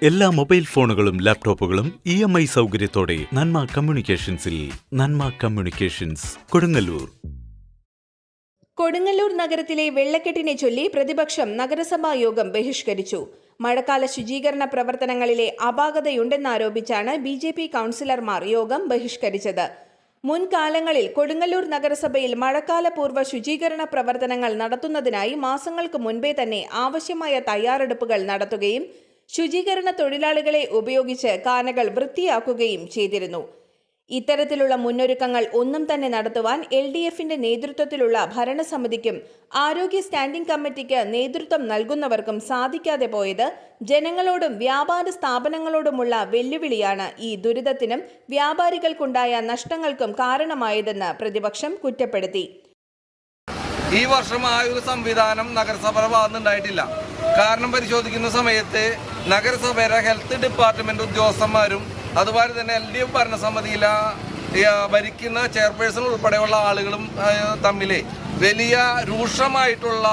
എല്ലാ മൊബൈൽ ഫോണുകളും ലാപ്ടോപ്പുകളും EMI സൗകര്യത്തോടെ നന്മ കമ്മ്യൂണിക്കേഷൻസിൽ. നന്മ കമ്മ്യൂണിക്കേഷൻസ്, കൊടുങ്ങല്ലൂർ. കൊടുങ്ങല്ലൂർ നഗരത്തിലെ വെള്ളക്കെട്ടിനെ ചൊല്ലി പ്രതിപക്ഷം നഗരസഭാ യോഗം ബഹിഷ്കരിച്ചു. മഴക്കാല ശുചീകരണ പ്രവർത്തനങ്ങളിലെ അപാകതയുണ്ടെന്നാരോപിച്ചാണ് BJP കൗൺസിലർമാർ യോഗം ബഹിഷ്കരിച്ചത്. മുൻകാലങ്ങളിൽ കൊടുങ്ങല്ലൂർ നഗരസഭയിൽ മഴക്കാല പൂർവ്വ ശുചീകരണ പ്രവർത്തനങ്ങൾ നടത്തുന്നതിനായി മാസങ്ങൾക്ക് മുൻപേ തന്നെ ആവശ്യമായ തയ്യാറെടുപ്പുകൾ നടത്തുകയും ശുചീകരണ തൊഴിലാളികളെ ഉപയോഗിച്ച് കാനകൾ വൃത്തിയാക്കുകയും ചെയ്തിരുന്നു. ഇത്തരത്തിലുള്ള മുന്നൊരുക്കങ്ങൾ ഒന്നും തന്നെ നടത്തുവാൻ LDFന്റെ നേതൃത്വത്തിലുള്ള ഭരണസമിതിക്കും ആരോഗ്യ സ്റ്റാൻഡിംഗ് കമ്മിറ്റിക്ക് നേതൃത്വം നൽകുന്നവർക്കും സാധിക്കാതെ പോയത് ജനങ്ങളോടും വ്യാപാര സ്ഥാപനങ്ങളോടുമുള്ള വെല്ലുവിളിയാണ് ഈ ദുരിതത്തിനും വ്യാപാരികൾക്കുണ്ടായ നഷ്ടങ്ങൾക്കും കാരണമായതെന്ന് പ്രതിപക്ഷം കുറ്റപ്പെടുത്തി. ഈ വർഷം ആ ഒരു സംവിധാനം നഗരസഭയുടെ ഭാഗത്തുനിന്നുണ്ടായിട്ടില്ല. കാരണം പരിശോധിക്കുന്ന സമയത്ത് നഗരസഭയുടെ ഹെൽത്ത് ഡിപ്പാർട്ട്മെന്റ് ഉദ്യോഗസ്ഥന്മാരും അതുപോലെ തന്നെ LDF ഭരണസമിതിയിലെ ഭരിക്കുന്ന ചെയർപേഴ്സൺ ഉൾപ്പെടെയുള്ള ആളുകളും തമ്മിൽ വലിയ രൂക്ഷമായിട്ടുള്ള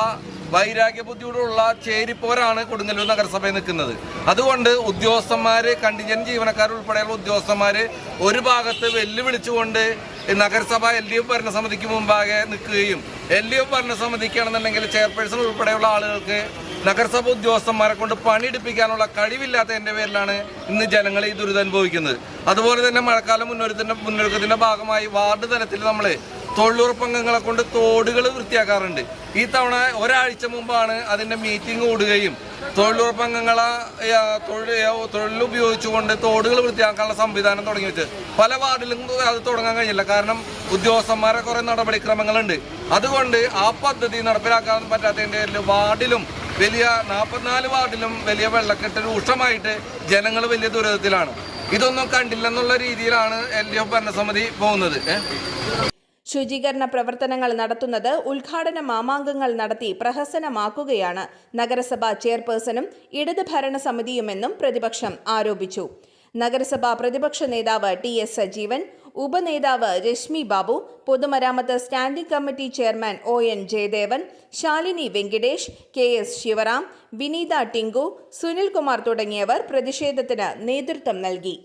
വൈരാഗ്യ ബുദ്ധിയോടുള്ള ചേരിപ്പോരാണ് കൊടുങ്ങല്ലൂർ നഗരസഭയിൽ നിൽക്കുന്നത്. അതുകൊണ്ട് ഉദ്യോഗസ്ഥന്മാർ, കണ്ടിജന്റ് ജീവനക്കാർ ഉൾപ്പെടെയുള്ള ഉദ്യോഗസ്ഥന്മാർ ഒരു ഭാഗത്ത് വെല്ലുവിളിച്ചുകൊണ്ട് നഗരസഭ LDF ഭരണസമിതിക്ക് മുമ്പാകെ നിൽക്കുകയും LDF ഭരണസമിതിക്കാണെന്നുണ്ടെങ്കിൽ ചെയർപേഴ്സൺ ഉൾപ്പെടെയുള്ള ആളുകൾക്ക് നഗരസഭ ഉദ്യോഗസ്ഥന്മാരെ കൊണ്ട് പണിയെടുപ്പിക്കാനുള്ള കഴിവില്ലാത്തതിൻ്റെ പേരിലാണ് ഇന്ന് ജനങ്ങൾ ഈ ദുരിതം അനുഭവിക്കുന്നത്. അതുപോലെ തന്നെ മഴക്കാല മുന്നൊരുക്കത്തിൻ്റെ ഭാഗമായി വാർഡ് തലത്തിൽ നമ്മൾ തൊഴിലുറപ്പംഗങ്ങളെ കൊണ്ട് തോടുകൾ വൃത്തിയാക്കാറുണ്ട്. ഈ തവണ ഒരാഴ്ച മുമ്പാണ് അതിൻ്റെ മീറ്റിംഗ് കൂടുകയും തൊഴിലുറപ്പംഗങ്ങളെ തൊഴിലുപയോഗിച്ചുകൊണ്ട് തോടുകൾ വൃത്തിയാക്കാനുള്ള സംവിധാനം തുടങ്ങി വെച്ചത്. പല വാർഡിലും അത് തുടങ്ങാൻ കഴിയില്ല. കാരണം ഉദ്യോഗസ്ഥന്മാരെ കുറേ നടപടിക്രമങ്ങളുണ്ട്. അതുകൊണ്ട് ആ പദ്ധതി നടപ്പിലാക്കാൻ പറ്റാത്തതിൻ്റെ വാർഡിലും 44 വാർഡിലും വലിയ വെള്ളക്കെട്ട് രൂക്ഷമായിട്ട് ജനങ്ങൾ വലിയ ദുരിതത്തിലാണ്. ഇതൊന്നും കണ്ടില്ലെന്നുള്ള രീതിയിലാണ് LDF ഭരണസമിതി പോകുന്നത്. ശുചീകരണ പ്രവർത്തനങ്ങൾ നടത്തുന്നത് ഉദ്ഘാടന മാമാങ്കങ്ങൾ നടത്തി പ്രഹസനമാക്കുകയാണ് നഗരസഭാ ചെയർപേഴ്സണും ഇടത് ഭരണസമിതിയുമെന്നും പ്രതിപക്ഷം ആരോപിച്ചു. നഗരസഭാ പ്രതിപക്ഷ നേതാവ് TS സജീവൻ, ഉപനേതാവ് രശ്മി ബാബു, പൊതുമരാമത്ത് standing committee chairman ON Jayadevan, Shalini Venkitesh, KS Sivaram, Vineetha Tinku, Sunilkumar തുടങ്ങിയവർ പ്രതിഷേധത്തിന് നേതൃത്വം നൽകി.